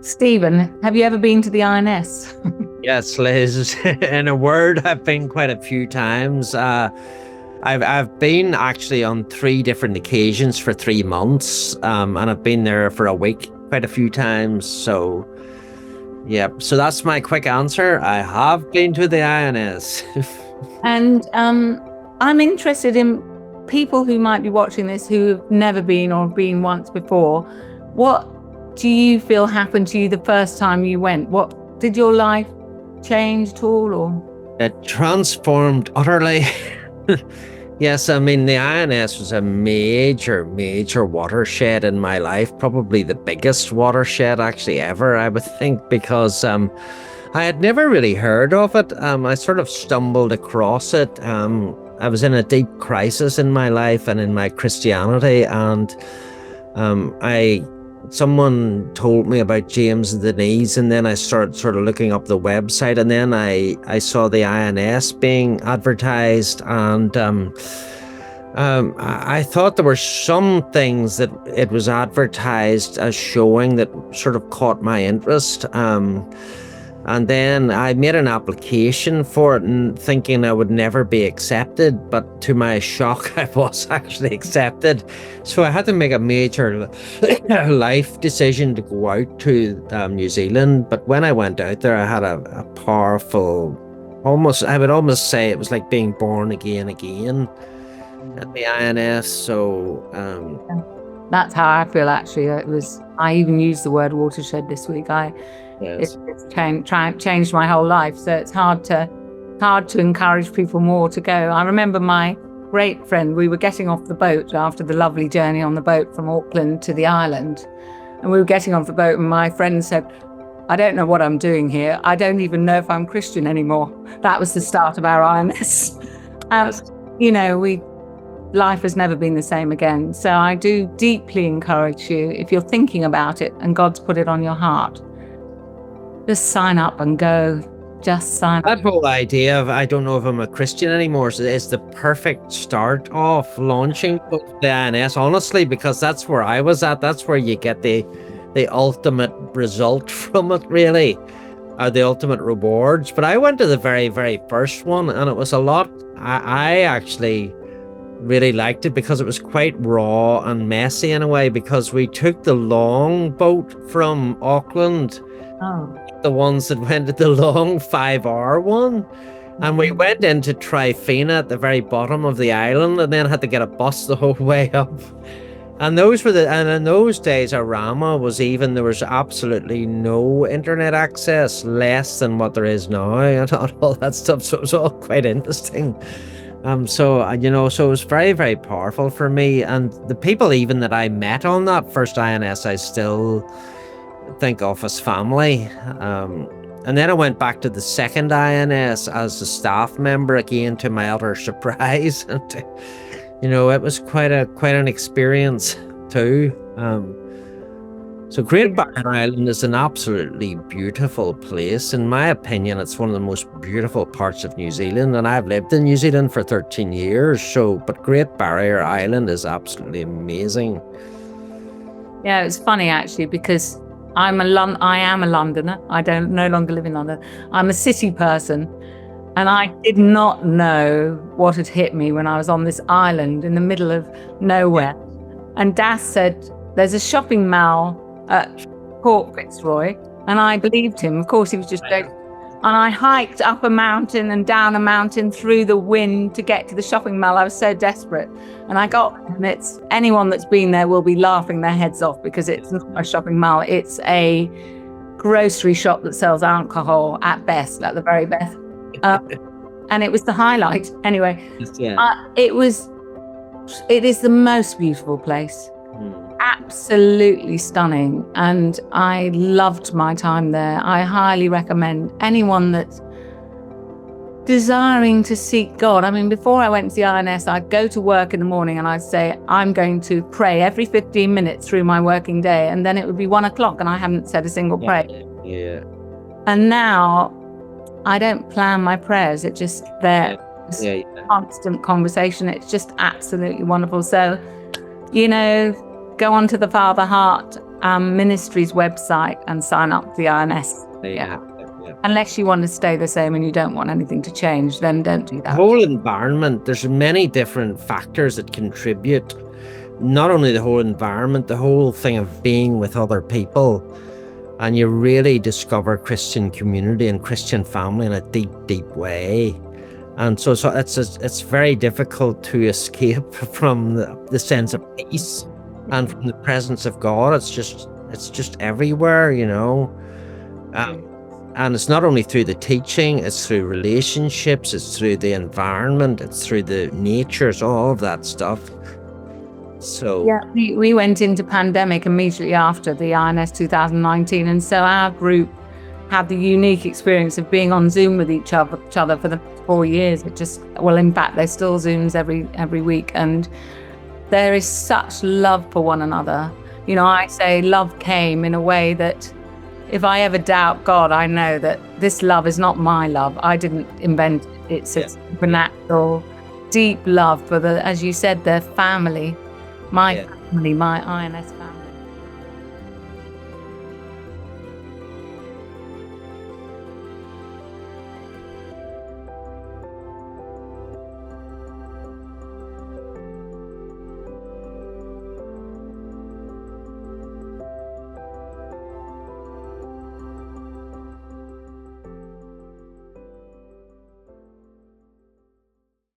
Stephen, have you ever been to the INS? Yes, Liz. In a word, I've been quite a few times. I've been actually on three different occasions for 3 months, and I've been there for a week quite a few times. So, yeah. So that's my quick answer. I have been to the INS. And I'm interested in people who might be watching this who have never been or been once before. What do you feel happened to you the first time you went? What did your life change at all, or? It transformed utterly. Yes, I mean, the INS was a major, major watershed in my life, probably the biggest watershed actually ever, I would think, because I had never really heard of it. I sort of stumbled across it. I was in a deep crisis in my life and in my Christianity, and I someone told me about James and Denise, and then I started sort of looking up the website, and then I saw the INS being advertised, and I thought there were some things that it was advertised as showing that sort of caught my interest. And then I made an application for it and thinking I would never be accepted, but to my shock, I was actually accepted. So I had to make a major life decision to go out to New Zealand. But when I went out there, I had a powerful, I would almost say it was like being born again at the INS. So That's how I feel actually. I even used the word watershed this week. yes. It's changed my whole life. So it's hard to encourage people more to go. I remember my great friend, we were getting off the boat after the lovely journey on the boat from Auckland to the island. And we were getting off the boat and my friend said, I don't know what I'm doing here. I don't even know if I'm Christian anymore. That was the start of our INS. Life has never been the same again. So I do deeply encourage you, if you're thinking about it and God's put it on your heart, just sign up and go. Just sign up. That whole idea of I don't know if I'm a Christian anymore is the perfect start of launching the INS, honestly, because that's where I was at. That's where you get the ultimate result from it, really, or the ultimate rewards. But I went to the very, very first one, and it was a lot. I actually really liked it because it was quite raw and messy in a way, because we took the long boat from Auckland, the ones that went to the long 5-hour one, and we went into Tryfina at the very bottom of the island, and then had to get a bus the whole way up. And in those days, Arama there was absolutely no internet access, less than what there is now, and all that stuff. So it was all quite interesting. So it was very, very powerful for me. And the people even that I met on that first INS, I still think of as family. And then I went back to the second INS as a staff member again, to my utter surprise. And, it was quite an experience too. So Great Barrier Island is an absolutely beautiful place. In my opinion, it's one of the most beautiful parts of New Zealand, and I've lived in New Zealand for 13 years. But Great Barrier Island is absolutely amazing. Yeah, it's funny actually, because I am a Londoner. I no longer live in London. I'm a city person, and I did not know what had hit me when I was on this island in the middle of nowhere. And Das said, there's a shopping mall at Port Fitzroy, and I believed him. Of course, he was just joking. And I hiked up a mountain and down a mountain through the wind to get to the shopping mall. I was so desperate. And I got, and anyone that's been there will be laughing their heads off, because it's not a shopping mall. It's a grocery shop that sells alcohol at best, at the very best. And it was the highlight. Anyway, it is the most beautiful place. Absolutely stunning, and I loved my time there. I highly recommend anyone that's desiring to seek God. I mean, before I went to the INS, I'd go to work in the morning and I'd say, I'm going to pray every 15 minutes through my working day, and then it would be 1:00 and I hadn't said a single prayer. Yeah. And now I don't plan my prayers. It's just there. Constant conversation. It's just absolutely wonderful. So, go on to the Fatherheart Ministries website and sign up to the INS. Yeah. Unless you want to stay the same and you don't want anything to change, then don't do The that. whole environment, there's many different factors that contribute. Not only the whole environment, the whole thing of being with other people, and you really discover Christian community and Christian family in a deep, deep way. And so it's very difficult to escape from the sense of peace and from the presence of God. It's just everywhere, you know. And it's not only through the teaching, it's through relationships, it's through the environment, it's through the natures, all of that stuff. So yeah, we went into pandemic immediately after the INS 2019, and so our group had the unique experience of being on Zoom with each other for the 4 years. In fact, there's still Zooms every week, and there is such love for one another. You know, I say love came in a way that if I ever doubt God, I know that this love is not my love. I didn't invent it. It's a supernatural, deep love for as you said, their family, my family, my INS family.